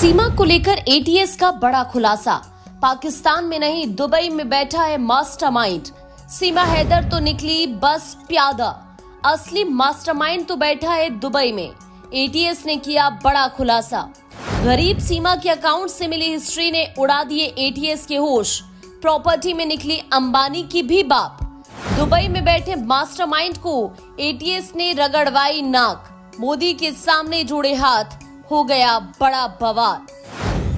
सीमा को लेकर एटीएस का बड़ा खुलासा। पाकिस्तान में नहीं, दुबई में बैठा है मास्टरमाइंड। सीमा हैदर तो निकली बस प्यादा, असली मास्टरमाइंड तो बैठा है दुबई में। एटीएस ने किया बड़ा खुलासा। गरीब सीमा के अकाउंट से मिली हिस्ट्री ने उड़ा दिए एटीएस के होश। प्रॉपर्टी में निकली अंबानी की भी बाप। दुबई में बैठे मास्टरमाइंड को एटीएस ने रगड़वाई नाक। मोदी के सामने जोड़े हाथ, हो गया बड़ा बवाल।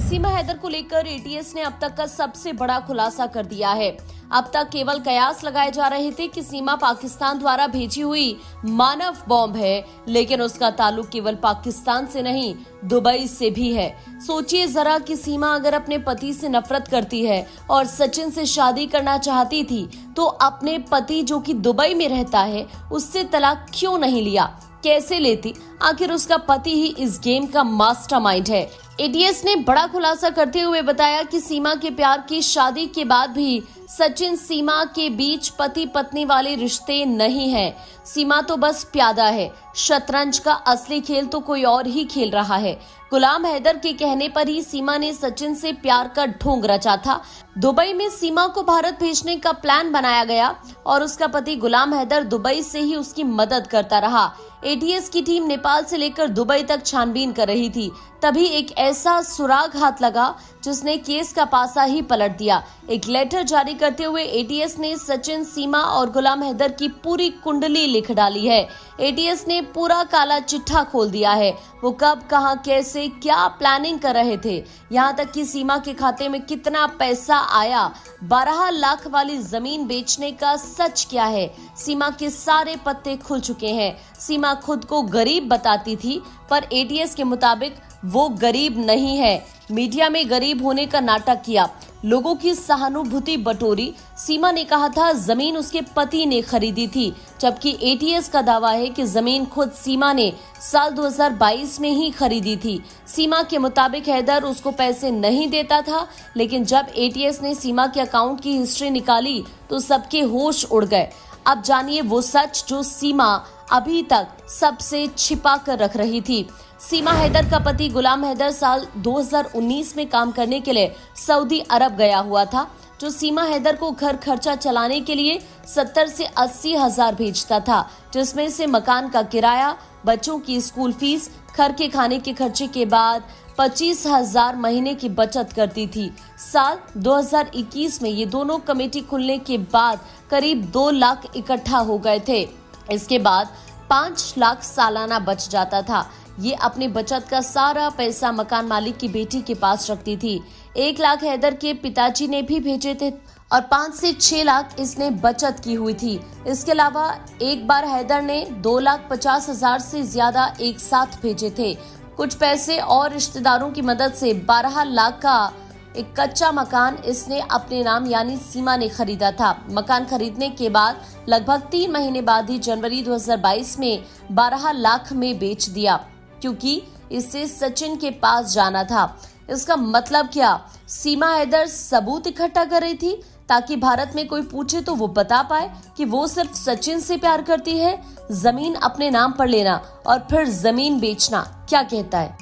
सीमा हैदर को लेकर एटीएस ने अब तक का सबसे बड़ा खुलासा कर दिया है। अब तक केवल कयास लगाए जा रहे थे कि सीमा पाकिस्तान द्वारा भेजी हुई मानव बॉम्ब है, लेकिन उसका ताल्लुक केवल पाकिस्तान से नहीं, दुबई से भी है। सोचिए जरा कि सीमा अगर अपने पति से नफरत करती है और सचिन से शादी करना चाहती थी, तो अपने पति जो कि दुबई में रहता है उससे तलाक क्यों नहीं लिया? कैसे लेती? आखिर उसका पति ही इस गेम का मास्टरमाइंड है। एटीएस ने बड़ा खुलासा करते हुए बताया कि सीमा के प्यार की शादी के बाद भी सचिन सीमा के बीच पति पत्नी वाले रिश्ते नहीं हैं। सीमा तो बस प्यादा है। शतरंज का असली खेल तो कोई और ही खेल रहा है। गुलाम हैदर के कहने पर ही सीमा ने सचिन से प्यार का ढोंग रचा था। दुबई में सीमा को भारत भेजने का प्लान बनाया गया और उसका पति गुलाम हैदर दुबई से ही उसकी मदद करता रहा। एटीएस की टीम नेपाल से लेकर दुबई तक छानबीन कर रही थी। तभी एक ऐसा सुराग हाथ लगा जिसने केस का पासा ही पलट दिया। एक लेटर जारी करते हुए एटीएस ने सचिन, सीमा और गुलाम हैदर की पूरी कुंडली लिख डाली है। एटीएस ने पूरा काला चिट्ठा खोल दिया है। वो कब, कहां, कैसे, क्या प्लानिंग कर रहे थे, यहाँ तक कि सीमा के खाते में कितना पैसा आया, 12 लाख वाली जमीन बेचने का सच क्या है। सीमा के सारे पत्ते खुल चुके हैं। सीमा खुद को गरीब बताती थी, पर एटीएस के मुताबिक वो गरीब नहीं है। मीडिया में गरीब होने का नाटक किया, लोगों की सहानुभूति बटोरी। सीमा ने कहा था जमीन उसके पति ने खरीदी थी, जबकि एटीएस का दावा है कि जमीन खुद सीमा ने साल 2022 में ही खरीदी थी। सीमा के मुताबिक हैदर उसको पैसे नहीं देता था, लेकिन जब एटीएस ने सीमा के अकाउंट की हिस्ट्री निकाली तो सबके होश उड़ गए। अब जानिए वो सच जो सीमा अभी तक सबसे छिपा कर रख रही थी। सीमा हैदर का पति गुलाम हैदर साल 2019 में काम करने के लिए सऊदी अरब गया हुआ था, जो सीमा हैदर को घर खर्चा चलाने के लिए 70 से 80 हजार भेजता था, जिसमें से मकान का किराया, बच्चों की स्कूल फीस, घर के खाने के खर्चे के बाद 25,000 महीने की बचत करती थी। साल 2021 में ये दोनों कमेटी खुलने के बाद करीब 2 लाख इकट्ठा हो गए थे। इसके बाद 5 लाख सालाना बच जाता था। ये अपनी बचत का सारा पैसा मकान मालिक की बेटी के पास रखती थी। 1 लाख हैदर के पिताजी ने भी भेजे थे और 5 से 6 लाख इसने बचत की हुई थी। इसके अलावा एक बार हैदर ने 2,50,000 से ज्यादा एक साथ भेजे थे। कुछ पैसे और रिश्तेदारों की मदद से 12 लाख का एक कच्चा मकान इसने अपने नाम यानी सीमा ने खरीदा था। मकान खरीदने के बाद लगभग 3 महीने बाद ही जनवरी 2022 में 12 लाख में बेच दिया, क्योंकि इससे सचिन के पास जाना था। इसका मतलब क्या? सीमा हैदर सबूत इकट्ठा कर रही थी ताकि भारत में कोई पूछे तो वो बता पाए कि वो सिर्फ सचिन से प्यार करती है। जमीन अपने नाम पर लेना और फिर जमीन बेचना क्या कहता है?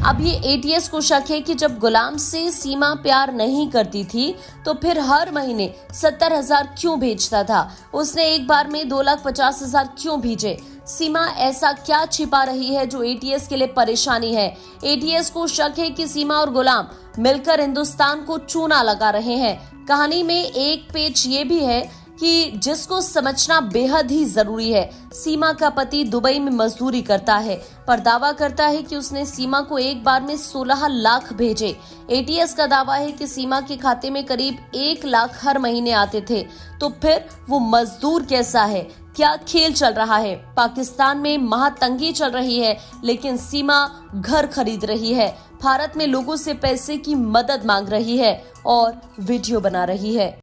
अब ये एटीएस को शक है कि जब गुलाम से सीमा प्यार नहीं करती थी तो फिर हर महीने 70,000 क्यों भेजता था? उसने एक बार में 2,50,000 क्यों भेजे? सीमा ऐसा क्या छिपा रही है जो एटीएस के लिए परेशानी है? एटीएस को शक है कि सीमा और गुलाम मिलकर हिंदुस्तान को चूना लगा रहे हैं। कहानी में एक पेच ये भी है कि जिसको समझना बेहद ही जरूरी है। सीमा का पति दुबई में मजदूरी करता है, पर दावा करता है कि उसने सीमा को एक बार में 16 लाख भेजे। एटीएस का दावा है कि सीमा के खाते में करीब 1 लाख हर महीने आते थे। तो फिर वो मजदूर कैसा है? क्या खेल चल रहा है? पाकिस्तान में महातंगी चल रही है, लेकिन सीमा घर खरीद रही है, भारत में लोगों से पैसे की मदद मांग रही है और वीडियो बना रही है।